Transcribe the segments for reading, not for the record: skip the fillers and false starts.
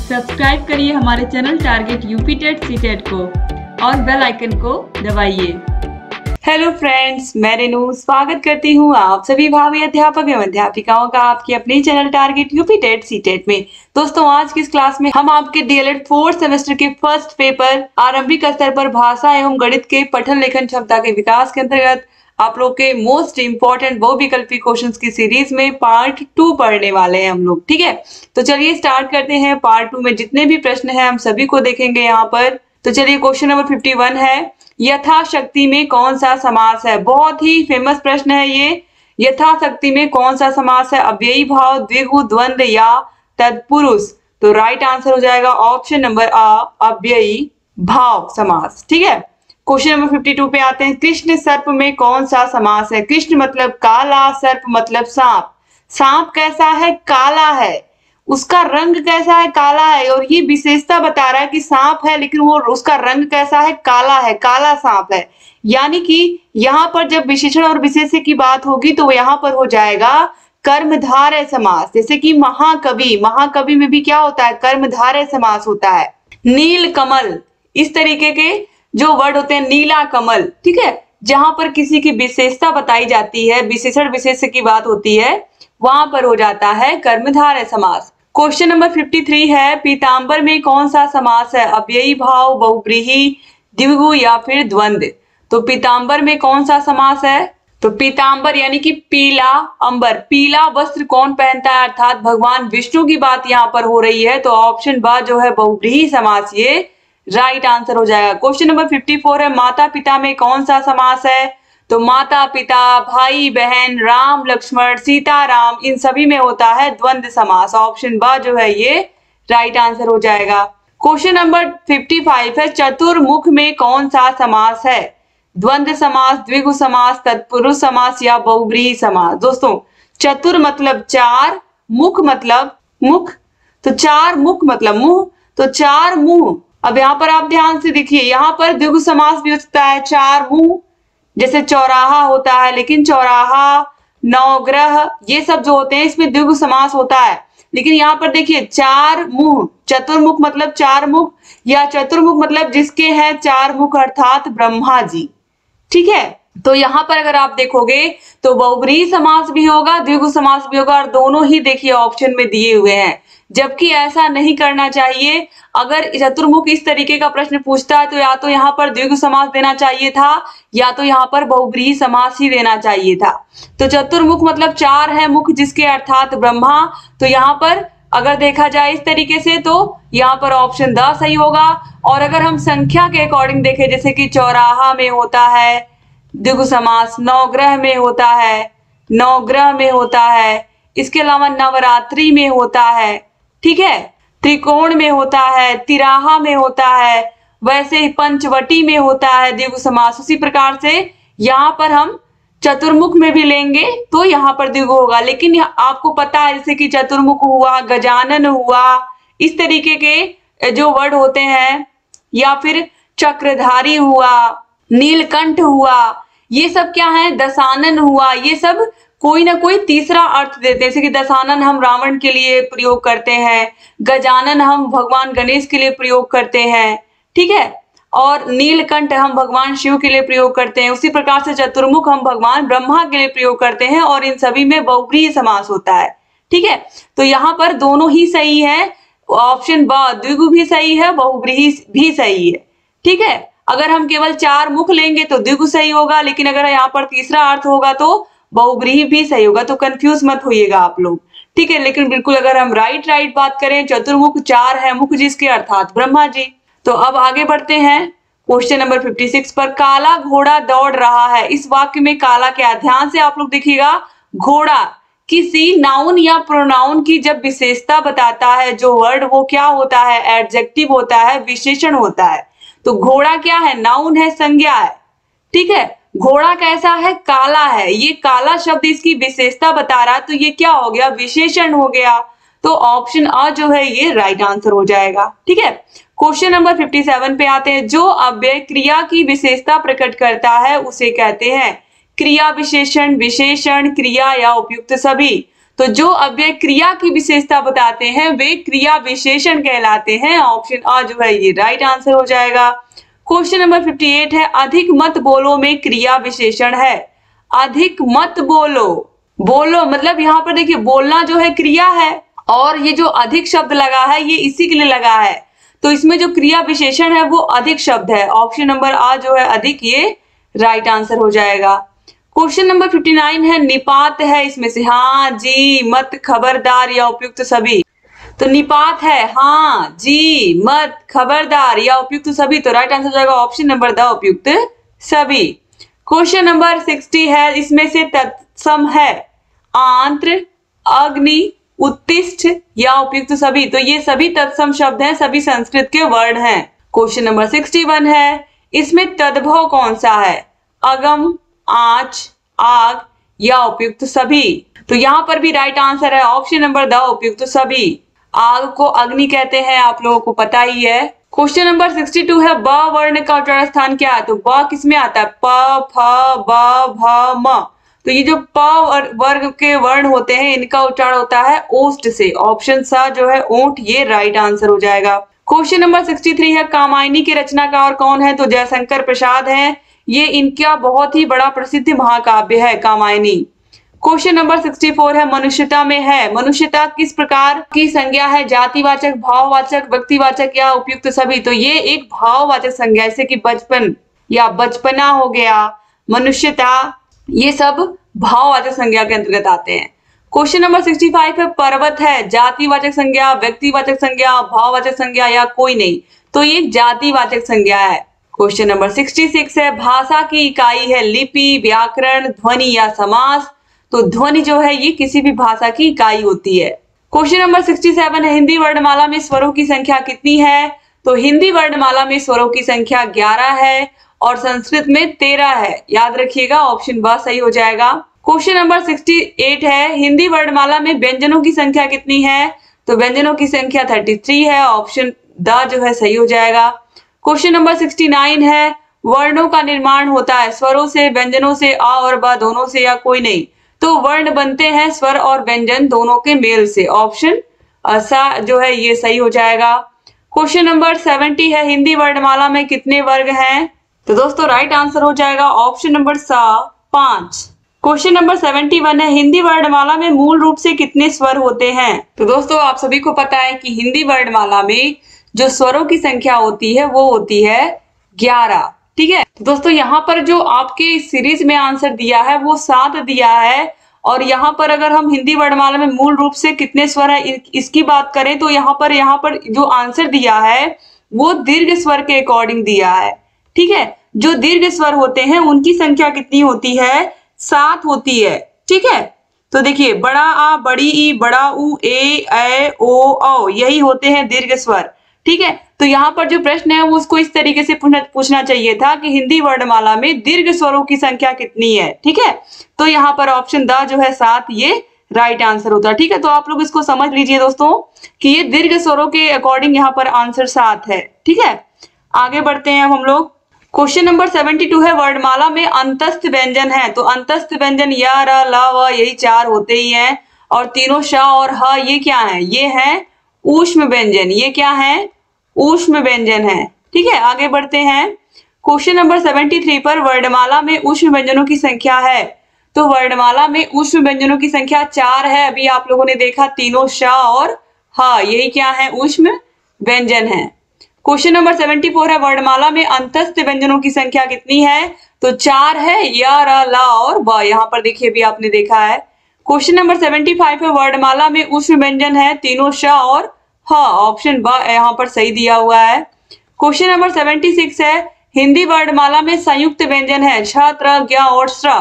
Subscribe करिए हमारे channel target UP TET CTET को और बेल आइकन को दबाइए। हेलो फ्रेंड्स, मैं रेनू स्वागत करती हूँ आप सभी भावी अध्यापक एवं अध्यापिकाओं का आपके अपने channel target UP TET CTET में। दोस्तों, आज की इस क्लास में हम आपके डीएलएड 4th सेमेस्टर के फर्स्ट पेपर आरंभिक स्तर पर भाषा एवं गणित के पठन लेखन क्षमता के विकास के अंतर्गत आप लोग के मोस्ट इंपॉर्टेंट बहुविकल्पी क्वेश्चंस की सीरीज में पार्ट 2 पढ़ने वाले हैं हम लोग। ठीक है, तो चलिए स्टार्ट करते हैं। पार्ट 2 में जितने भी प्रश्न हैं हम सभी को देखेंगे यहाँ पर। तो चलिए, क्वेश्चन नंबर 51 है, यथाशक्ति में कौन सा समास है। बहुत ही फेमस प्रश्न है ये। यथाशक्ति में कौन सा समास है? अव्ययी भाव, द्विगु, द्वंद्व या तत्पुरुष। तो राइट आंसर हो जाएगा ऑप्शन नंबर आ, अव्ययी भाव समास। ठीक है, क्वेश्चन नंबर 52 पे आते हैं। कृष्ण सर्प में कौन सा समास है? कृष्ण मतलब काला, सर्प मतलब सांप। सांप कैसा है? काला है। उसका रंग कैसा है? काला है। और ये विशेषता बता रहा है कि सांप है लेकिन वो उसका रंग कैसा है? काला है, काला सांप है। यानी कि यहाँ पर जब विशेषण और विशेष्य की बात होगी तो यहाँ पर हो जाएगा कर्मधारय समास। जैसे कि महाकवि, महाकवि में भी क्या होता है? कर्मधारय समास होता है। नील कमल, इस तरीके के जो वर्ड होते हैं, नीला कमल। ठीक है, जहां पर किसी की विशेषता बताई जाती है, विशेषण विशेष्य की बात होती है, वहां पर हो जाता है कर्मधारय समास। क्वेश्चन नंबर 53 है, पीतांबर में कौन सा समास है? अव्ययी भाव, बहुव्रीहि, द्विगु या फिर द्वंद्व। तो पीतांबर में कौन सा समास है? तो पीतांबर यानी कि पीला अंबर, पीला वस्त्र कौन पहनता है? अर्थात भगवान विष्णु की बात यहाँ पर हो रही है। तो ऑप्शन बा जो है बहुव्रीहि समास, ये राइट आंसर हो जाएगा। क्वेश्चन नंबर 54 है, माता पिता में कौन सा समास है? तो माता पिता, भाई बहन, राम लक्ष्मण, सीता राम, इन सभी में होता है द्वंद्व समास। ऑप्शन बा जो है ये राइट आंसर हो जाएगा। क्वेश्चन नंबर 55 है, चतुर्मुख में कौन सा समास है? द्वंद्व समास, द्विगु समास, तत्पुरुष समास या बहुव्रीहि समास। दोस्तों, चतुर मतलब चार, मुख मतलब मुख, तो चार मुख मतलब मुंह, तो चार मुंह। अब यहाँ पर आप ध्यान से देखिए, यहाँ पर द्विगु समास भी हो सकता है, चार मुंह, जैसे चौराहा होता है, लेकिन चौराहा, नवग्रह, ये सब जो होते हैं इसमें द्विगु समास होता है। लेकिन यहाँ पर देखिए चार मुंह, चतुर्मुख मतलब चार मुख, या चतुर्मुख मतलब जिसके हैं चार मुख अर्थात ब्रह्मा जी। ठीक है, तो यहाँ पर अगर आप देखोगे तो बहुव्रीहि समास भी होगा, द्विगु समास भी होगा, और दोनों ही देखिए ऑप्शन में दिए हुए हैं। जबकि ऐसा नहीं करना चाहिए। अगर चतुर्मुख इस तरीके का प्रश्न पूछता है तो या तो यहाँ पर द्विगु समास देना चाहिए था या तो यहाँ पर बहुव्रीहि समास ही देना चाहिए था। तो चतुर्मुख मतलब चार है मुख जिसके अर्थात ब्रह्मा। तो यहाँ पर अगर देखा जाए इस तरीके से तो यहाँ पर ऑप्शन द सही होगा। और अगर हम संख्या के अकॉर्डिंग देखें, जैसे कि चौराहा में होता है द्विगु समास, नवग्रह में होता है, नवग्रह में होता है, इसके अलावा नवरात्रि में होता है, ठीक है, त्रिकोण में होता है, तिराहा में होता है, वैसे ही पंचवटी में होता है द्विगु समास। उसी प्रकार से यहाँ पर हम चतुर्मुख में भी लेंगे तो यहाँ पर द्विगु होगा। लेकिन आपको पता है जैसे कि चतुर्मुख हुआ, गजानन हुआ, इस तरीके के जो वर्ड होते हैं, या फिर चक्रधारी हुआ, नीलकंठ हुआ, ये सब क्या है? दशानन हुआ, ये सब कोई ना कोई तीसरा अर्थ देते हैं। जैसे कि दशानन हम रावण के लिए प्रयोग करते हैं, गजानन हम भगवान गणेश के लिए प्रयोग करते हैं, ठीक है, और नीलकंठ हम भगवान शिव के लिए प्रयोग करते हैं। उसी प्रकार से चतुर्मुख हम भगवान ब्रह्मा के लिए प्रयोग करते हैं, और इन सभी में बहुव्रीहि समास होता है। ठीक है, तो यहाँ पर दोनों ही सही है। ऑप्शन ब द्विगु भी सही है, बहुव्रीहि भी सही है। ठीक है, अगर हम केवल चार मुख लेंगे तो द्विगु सही होगा, लेकिन अगर यहाँ पर तीसरा अर्थ होगा तो बहुव्रीहि भी सही होगा। तो कंफ्यूज मत होइएगा आप लोग। ठीक है, लेकिन बिल्कुल अगर हम राइट बात करें, चतुर्मुख चार है मुख जिसके अर्थात ब्रह्मा जी। तो अब आगे बढ़ते हैं क्वेश्चन नंबर 56 पर। काला घोड़ा दौड़ रहा है, इस वाक्य में काला क्या? ध्यान से आप लोग देखिएगा, घोड़ा किसी नाउन या प्रोनाउन की जब विशेषता बताता है जो वर्ड, वो क्या होता है? एडजेक्टिव होता है, विशेषण होता है। तो घोड़ा क्या है? नाउन है, संज्ञा है। ठीक है, घोड़ा कैसा है? काला है। ये काला शब्द इसकी विशेषता बता रहा है, तो ये क्या हो गया? विशेषण हो गया। तो ऑप्शन अ जो है ये राइट आंसर हो जाएगा। ठीक है, क्वेश्चन नंबर 57 पे आते हैं। जो अव्यय क्रिया की विशेषता प्रकट करता है उसे कहते हैं क्रिया विशेषण, विशेषण, क्रिया या उपयुक्त सभी। तो जो अव्यय क्रिया की विशेषता बताते हैं वे क्रिया विशेषण कहलाते हैं। ऑप्शन आ जो है ये राइट आंसर हो जाएगा। क्वेश्चन नंबर 58 है अधिक मत बोलो में क्रिया विशेषण है। अधिक मत बोलो, बोलो मतलब यहाँ पर देखिए बोलना जो है क्रिया है और ये जो अधिक शब्द लगा है ये इसी के लिए लगा है, तो इसमें जो क्रिया विशेषण है वो अधिक शब्द है। ऑप्शन नंबर आ जो है अधिक, ये राइट आंसर हो जाएगा। क्वेश्चन नंबर 59 है निपात है इसमें से हाँ, जी, मत, खबरदार या उपयुक्त सभी। तो निपात है हाँ, जी, मत, खबरदार या उपयुक्त सभी, तो राइट आंसर हो जाएगा ऑप्शन नंबर द उपयुक्त सभी। क्वेश्चन नंबर 60 है इसमें से तत्सम है आंत्र, अग्नि, उत्तिष्ठ या उपयुक्त सभी, तो ये सभी तत्सम शब्द हैं, सभी संस्कृत के वर्ण हैं। क्वेश्चन नंबर 61 है इसमें तद्भव कौन सा है, अगम, आंच, आग या उपयुक्त सभी, तो यहाँ पर भी राइट आंसर है ऑप्शन नंबर द उपयुक्त सभी। आग को अग्नि कहते हैं, आप लोगों को पता ही है। क्वेश्चन नंबर 62 है ब वर्ण का उच्चारण स्थान क्या है, तो ब किसमें आता है, प, फ, ब, भ, म, तो ये जो प वर्ग के वर्ण होते हैं इनका उच्चारण होता है ओष्ठ से। ऑप्शन सा जो है ओंठ, ये राइट आंसर हो जाएगा। क्वेश्चन नंबर 63 है कामायनी के रचनाकार कौन है, तो जयशंकर प्रसाद हैं, ये इनका बहुत ही बड़ा प्रसिद्ध महाकाव्य है कामायनी। क्वेश्चन नंबर 64 है मनुष्यता में है, मनुष्यता किस प्रकार की संज्ञा है, जातिवाचक, भाववाचक, व्यक्तिवाचक या उपयुक्त सभी, तो ये एक भाववाचक संज्ञा, जैसे कि बचपन या बचपना हो गया, मनुष्यता, ये सब भाववाचक संज्ञा के अंतर्गत आते हैं। क्वेश्चन नंबर 65 है पर्वत है जातिवाचक संज्ञा, व्यक्तिवाचक संज्ञा, भाववाचक संज्ञा या कोई नहीं, तो ये जातिवाचक संज्ञा है। क्वेश्चन नंबर 66 है भाषा की इकाई है लिपि, व्याकरण, ध्वनि या समास, तो ध्वनि जो है ये किसी भी भाषा की इकाई होती है। क्वेश्चन नंबर 67 है हिंदी वर्णमाला में स्वरों की संख्या कितनी है, तो हिंदी वर्णमाला में स्वरों की संख्या 11 है और संस्कृत में 13 है, याद रखिएगा ऑप्शन ब सही हो जाएगा। क्वेश्चन नंबर 68 है हिंदी वर्णमाला में व्यंजनों की संख्या कितनी है, तो व्यंजनों की संख्या 33 है, ऑप्शन द जो है सही हो जाएगा। क्वेश्चन नंबर 69 है वर्णों का निर्माण होता है स्वरों से, व्यंजनों से, आ और ब दोनों से या कोई नहीं, तो वर्ण बनते हैं स्वर और व्यंजन दोनों के मेल से, ऑप्शन सा जो है ये सही हो जाएगा। क्वेश्चन नंबर 70 है हिंदी वर्णमाला में कितने वर्ग हैं, तो दोस्तों राइट आंसर हो जाएगा ऑप्शन नंबर सा 5। क्वेश्चन नंबर 71 है हिंदी वर्णमाला में मूल रूप से कितने स्वर होते हैं, तो दोस्तों आप सभी को पता है कि हिंदी वर्णमाला में जो स्वरों की संख्या होती है वो होती है 11, ठीक है। तो दोस्तों यहाँ पर जो आपके सीरीज में आंसर दिया है वो 7 दिया है, और यहाँ पर अगर हम हिंदी वर्णमाला में मूल रूप से कितने स्वर है इसकी बात करें तो यहाँ पर जो आंसर दिया है वो दीर्घ स्वर के अकॉर्डिंग दिया है, ठीक है। जो दीर्घ स्वर होते हैं उनकी संख्या कितनी होती है, 7 होती है, ठीक है। तो देखिए बड़ा आ, बड़ी ई, बड़ा उ, ए ओ औ, यही होते हैं दीर्घ स्वर, ठीक है। तो यहाँ पर जो प्रश्न है वो उसको इस तरीके से पूछना चाहिए था कि हिंदी वर्णमाला में दीर्घ स्वरों की संख्या कितनी है, ठीक है। तो यहाँ पर ऑप्शन द जो है 7 ये राइट आंसर होता है, ठीक है। तो आप लोग इसको समझ लीजिए दोस्तों कि ये दीर्घ स्वरों के अकॉर्डिंग यहाँ पर आंसर 7 है, ठीक है। आगे बढ़ते हैं हम लोग। क्वेश्चन नंबर 72 है वर्णमाला में अंतस्थ व्यंजन है, तो अंतस्थ व्यंजन य, र, ल, व यही 4 होते ही हैं, और तीनों श और ह ये क्या है, ये है ऊष्म व्यंजन, ये क्या है ऊष्म व्यंजन है, ठीक है। आगे बढ़ते हैं। क्वेश्चन नंबर 73 पर वर्णमाला में ऊष्म व्यंजनों की संख्या है, तो वर्णमाला में ऊष्म व्यंजनों की संख्या 4 है। अभी आप लोगों ने देखा तीनों श और ह यही क्या है ऊष्म व्यंजन है। क्वेश्चन नंबर 74 है वर्णमाला में अंतस्थ व्यंजनों की संख्या कितनी है, तो 4 है, य, र, ल और व, यहाँ पर देखिए भी आपने देखा है। क्वेश्चन नंबर 75 है वर्णमाला में ऊष्म व्यंजन है तीनों श और ह, ऑप्शन ब यहाँ पर सही दिया हुआ है। क्वेश्चन नंबर 76 है हिंदी वर्णमाला में संयुक्त व्यंजन है छ, त्र, ज्ञ और स्र,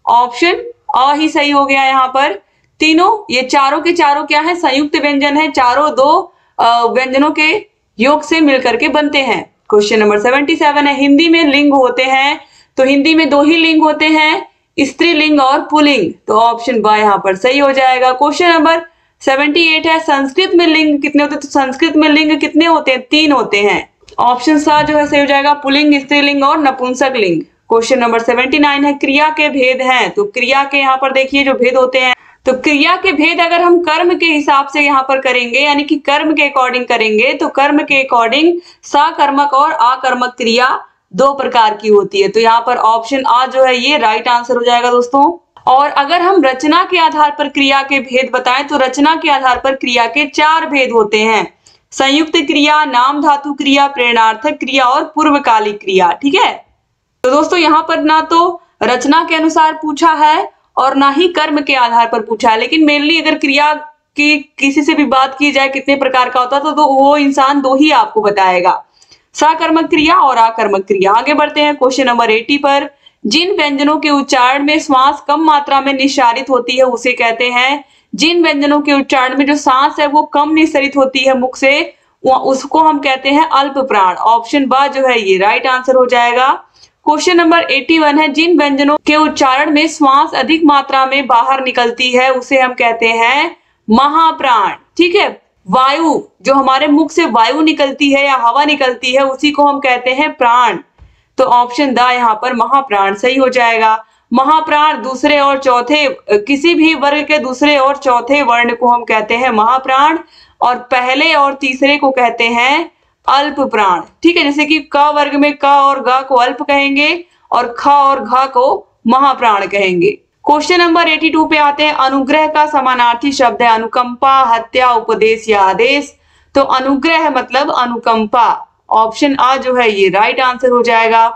ऑप्शन अ ही सही हो गया। यहाँ पर तीनों ये चारों के चारों क्या है संयुक्त व्यंजन है, चारों दो व्यंजनों के योग से मिलकर के बनते हैं। क्वेश्चन नंबर 77 है हिंदी में लिंग होते हैं, तो हिंदी में 2 ही लिंग होते हैं, स्त्रीलिंग और पुल्लिंग, तो ऑप्शन ब यहाँ पर सही हो जाएगा। क्वेश्चन नंबर 78 है संस्कृत में लिंग कितने होते हैं, तो संस्कृत में लिंग कितने होते हैं, 3 होते हैं, ऑप्शन सा जो है सही हो जाएगा पुल्लिंग, स्त्रीलिंग और नपुंसक लिंग। क्वेश्चन नंबर 79 है क्रिया के भेद हैं, तो क्रिया के यहाँ पर देखिए जो भेद होते हैं तो क्रिया के भेद अगर हम कर्म के हिसाब से यहाँ पर करेंगे, यानी कि कर्म के अकॉर्डिंग करेंगे, तो कर्म के अकॉर्डिंग सकर्मक और अकर्मक क्रिया दो प्रकार की होती है। तो यहाँ पर ऑप्शन आ जो है ये राइट आंसर हो जाएगा दोस्तों। और अगर हम रचना के आधार पर क्रिया के भेद बताएं तो रचना के आधार पर क्रिया के 4 भेद होते हैं। संयुक्त क्रिया, नाम धातु क्रिया, प्रेरणार्थक क्रिया और पूर्वकालिक क्रिया। ठीक है, तो दोस्तों यहाँ पर ना तो रचना के अनुसार पूछा है और ना ही कर्म के आधार पर पूछा है, लेकिन मेनली अगर क्रिया की किसी से भी बात की जाए कितने प्रकार का होता है तो वो इंसान दो ही आपको बताएगा, सकर्मक क्रिया और अकर्मक क्रिया। आगे बढ़ते हैं क्वेश्चन नंबर 80 पर। जिन व्यंजनों के उच्चारण में श्वास कम मात्रा में निस्सारित होती है उसे कहते हैं, जिन व्यंजनों के उच्चारण में जो सांस है वो कम निस्सरित होती है मुख से, उसको हम कहते हैं अल्प प्राण। ऑप्शन बा जो है ये राइट आंसर हो जाएगा। क्वेश्चन नंबर 81 है। जिन व्यंजनों के उच्चारण में श्वास अधिक मात्रा में बाहर निकलती है उसे हम कहते हैं महाप्राण। ठीक है, वायु जो हमारे मुख से वायु निकलती है या हवा निकलती है उसी को हम कहते हैं प्राण। तो ऑप्शन द यहाँ पर महाप्राण सही हो जाएगा। महाप्राण दूसरे और चौथे, किसी भी वर्ग के दूसरे और चौथे वर्ण को हम कहते हैं महाप्राण और पहले और तीसरे को कहते हैं अल्प प्राण। ठीक है, जैसे कि क वर्ग में क और ग को अल्प कहेंगे और ख और घ को महाप्राण कहेंगे। क्वेश्चन नंबर 82 पे आते हैं। अनुग्रह का समानार्थी शब्द है अनुकंपा, हत्या, उपदेश या आदेश। तो अनुग्रह मतलब अनुकंपा। ऑप्शन आ जो है ये राइट आंसर हो जाएगा।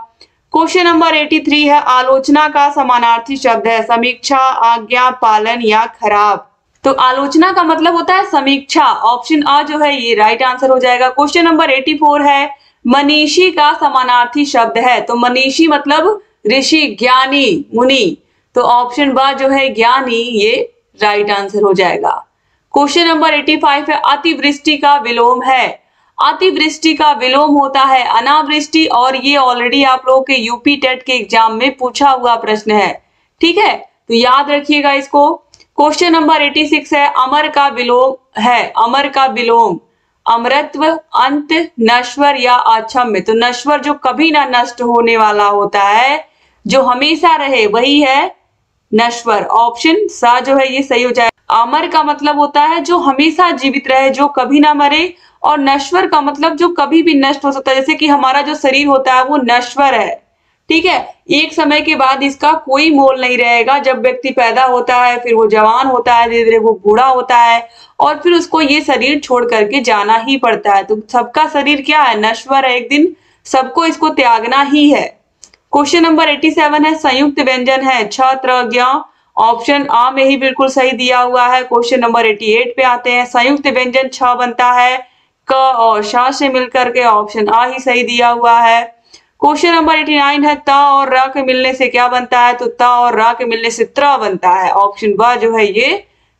क्वेश्चन नंबर 83 है। आलोचना का समानार्थी शब्द है समीक्षा, आज्ञा, पालन या खराब। तो आलोचना का मतलब होता है समीक्षा। ऑप्शन आ जो है ये राइट आंसर हो जाएगा। क्वेश्चन नंबर 84 है। मनीषी का समानार्थी शब्द है, तो मनीषी मतलब ऋषि, ज्ञानी, मुनि। तो ऑप्शन बा जो है ज्ञानी ये राइट आंसर हो जाएगा। क्वेश्चन नंबर 85 है। अतिवृष्टि का विलोम है। अतिवृष्टि का विलोम होता है अनावृष्टि और ये ऑलरेडी आप लोगों के यूपी टेट के एग्जाम में पूछा हुआ प्रश्न है। ठीक है, तो याद रखिएगा इसको। क्वेश्चन नंबर 86 है। अमर का विलोम है। अमर का विलोम अमरत्व, अंत, नश्वर या अक्षम्य। तो नश्वर जो कभी ना नष्ट होने वाला होता है, जो हमेशा रहे, वही है नश्वर। ऑप्शन सा जो है ये सही हो जाएगा। अमर का मतलब होता है जो हमेशा जीवित रहे, जो कभी ना मरे, और नश्वर का मतलब जो कभी भी नष्ट हो सकता है। जैसे कि हमारा जो शरीर होता है वो नश्वर है। ठीक है, एक समय के बाद इसका कोई मोल नहीं रहेगा। जब व्यक्ति पैदा होता है, फिर वो जवान होता है, धीरे धीरे वो बूढ़ा होता है और फिर उसको ये शरीर छोड़ करके जाना ही पड़ता है। तो सबका शरीर क्या है, नश्वर है, एक दिन सबको इसको त्यागना ही है। क्वेश्चन नंबर 87 है। संयुक्त व्यंजन है छ, त्र, ज्ञ। ऑप्शन आ में ही बिल्कुल सही दिया हुआ है। क्वेश्चन नंबर 88 पे आते हैं। संयुक्त व्यंजन छ बनता है क और श से मिलकर के। ऑप्शन आ ही सही दिया हुआ है। क्वेश्चन नंबर 89 है। त और र के मिलने से क्या बनता है, तो त और र के मिलने से त्र बनता है। ऑप्शन ब जो है ये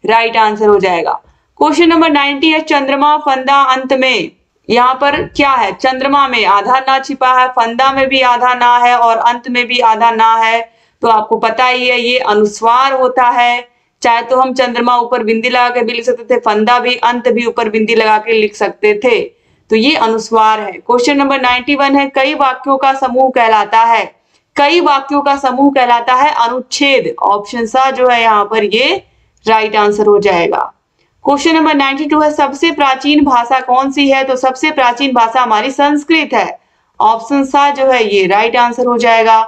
राइट आंसर हो जाएगा। क्वेश्चन नंबर 90 है। चंद्रमा, फंदा, अंत में यहाँ पर क्या है, चंद्रमा में आधा ना छिपा है, फंदा में भी आधा ना है और अंत में भी आधा ना है। तो आपको पता ही है ये अनुस्वार होता है। चाहे तो हम चंद्रमा ऊपर बिंदी लगा के भी लिख सकते थे, फंदा भी, अंत भी ऊपर बिंदी लगा के लिख सकते थे। तो ये अनुस्वार है। क्वेश्चन नंबर 91 है। कई वाक्यों का समूह कहलाता है। कई वाक्यों का समूह कहलाता है अनुच्छेद। ऑप्शन सा जो है यहाँ पर ये राइट आंसर हो जाएगा। क्वेश्चन नंबर 92 है। सबसे प्राचीन भाषा कौन सी है, तो सबसे प्राचीन भाषा हमारी संस्कृत है। ऑप्शन सा जो है ये राइट आंसर हो जाएगा।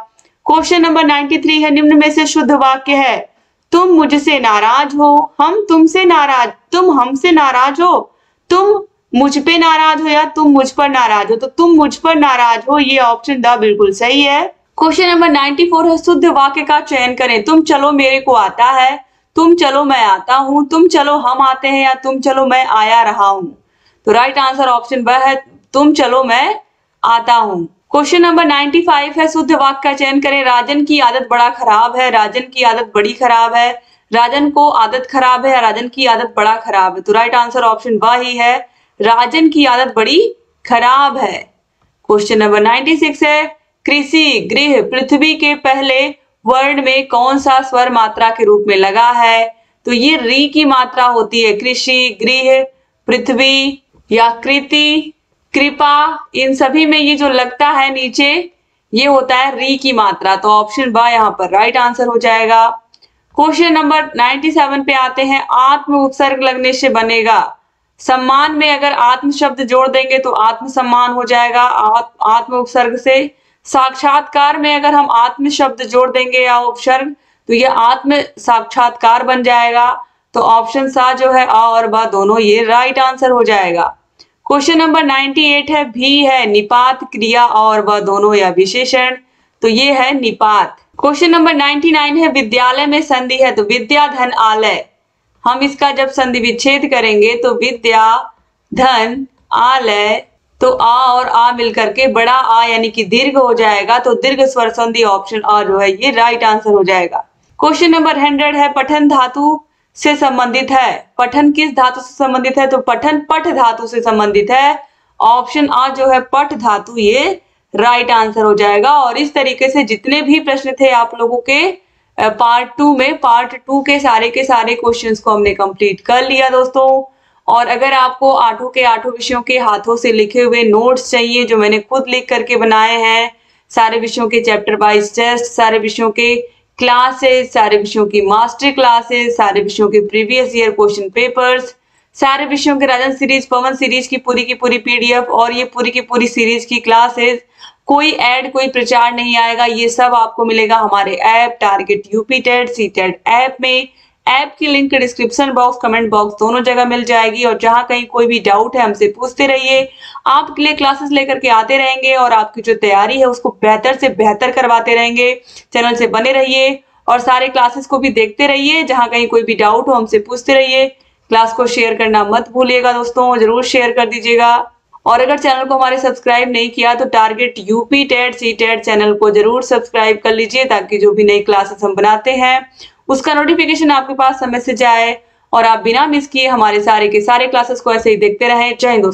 क्वेश्चन नंबर 93 है। निम्न में से शुद्ध वाक्य है। तुम मुझसे नाराज हो, हम तुमसे नाराज, तुम हमसे नाराज हो, तुम मुझ पे नाराज हो या तुम मुझ पर नाराज हो। तो तुम मुझ पर नाराज हो, ये ऑप्शन द बिल्कुल सही है। क्वेश्चन नंबर 94 है। शुद्ध वाक्य का चयन करें। तुम चलो मेरे को आता है, तुम चलो मैं आता हूं, तुम चलो हम आते हैं या तुम चलो मैं आया रहा हूं। तो राइट आंसर ऑप्शन ब है, तुम चलो मैं आता हूं। क्वेश्चन नंबर 95 है। शुद्ध वाक्य का चयन करें। राजन की आदत बड़ा खराब है, राजन की आदत बड़ी खराब है, राजन को आदत खराब है, राजन की आदत बड़ा खराब है। तो राइट आंसर ऑप्शन ब ही है, राजन की आदत बड़ी खराब है। क्वेश्चन नंबर 96 है। कृषि, गृह, पृथ्वी के पहले वर्ण में कौन सा स्वर मात्रा के रूप में लगा है, तो ये री की मात्रा होती है। कृषि, गृह, पृथ्वी या कृति, कृपा, इन सभी में ये जो लगता है नीचे ये होता है री की मात्रा। तो ऑप्शन बा यहाँ पर राइट आंसर हो जाएगा। क्वेश्चन नंबर 97 पे आते हैं। आत्म उपसर्ग लगने से बनेगा। सम्मान में अगर आत्म शब्द जोड़ देंगे तो आत्म सम्मान हो जाएगा आत्म उपसर्ग से। साक्षात्कार में अगर हम आत्म शब्द जोड़ देंगे या उपसर्ग तो ये आत्म साक्षात्कार बन जाएगा। तो ऑप्शन सा जो है आ और बा दोनों ये राइट आंसर हो जाएगा। क्वेश्चन नंबर 98 है। भी है निपात क्रिया और वह दोनों या विशेषण, तो ये है निपात। क्वेश्चन नंबर 99 है। विद्यालय में संधि है तो विद्या धन आलय। हम इसका जब संधि विच्छेद करेंगे तो विद्या धन आलय, तो आ और आ मिलकर के बड़ा आ यानी कि दीर्घ हो जाएगा। तो दीर्घ स्वर संधि ऑप्शन आ जो है ये राइट आंसर हो जाएगा। क्वेश्चन नंबर 100 है। पठन धातु से संबंधित है। पठन किस धातु से संबंधित है? तो पठन पठ धातु से संबंधित है। ऑप्शन आ जो है पठ धातु ये राइट आंसर हो जाएगा। और इस तरीके से जितने भी प्रश्न थे आप लोगों के पार्ट 2 में, पार्ट 2 के सारे क्वेश्चंस को हमने कंप्लीट कर लिया दोस्तों। और अगर आपको आठों के आठों विषयों के हाथों से लिखे हुए नोट्स चाहिए जो मैंने खुद लिख करके बनाए हैं, सारे विषयों के चैप्टर वाइज टेस्ट, सारे विषयों के क्लासेस, सारे विषयों की मास्टर क्लासेस, सारे विषयों के प्रीवियस ईयर क्वेश्चन पेपर्स, सारे विषयों के राजन सीरीज पवन सीरीज की पूरी पीडीएफ और ये पूरी की पूरी सीरीज की क्लासेस, कोई ऐड कोई प्रचार नहीं आएगा। ये सब आपको मिलेगा हमारे app target UP TET CTET app में। ऐप की link description box comment box दोनों जगह मिल जाएगी। और जहां कहीं कोई भी डाउट है हमसे पूछते रहिए। आपके लिए क्लासेस लेकर के आते रहेंगे और आपकी जो तैयारी है उसको बेहतर से बेहतर करवाते रहेंगे। चैनल से बने रहिए और सारे क्लासेस को भी देखते रहिए। जहां कहीं कोई भी डाउट हो हमसे पूछते रहिए। क्लास को शेयर करना मत भूलिएगा दोस्तों, जरूर शेयर कर दीजिएगा। और अगर चैनल को हमारे सब्सक्राइब नहीं किया तो target UP TET CTET channel को जरूर सब्सक्राइब कर लीजिए ताकि जो भी नई क्लासेस हम बनाते हैं उसका नोटिफिकेशन आपके पास समय से जाए और आप बिना मिस किए हमारे सारे के सारे क्लासेस को ऐसे ही देखते रहें। जय हिंद दोस्तों।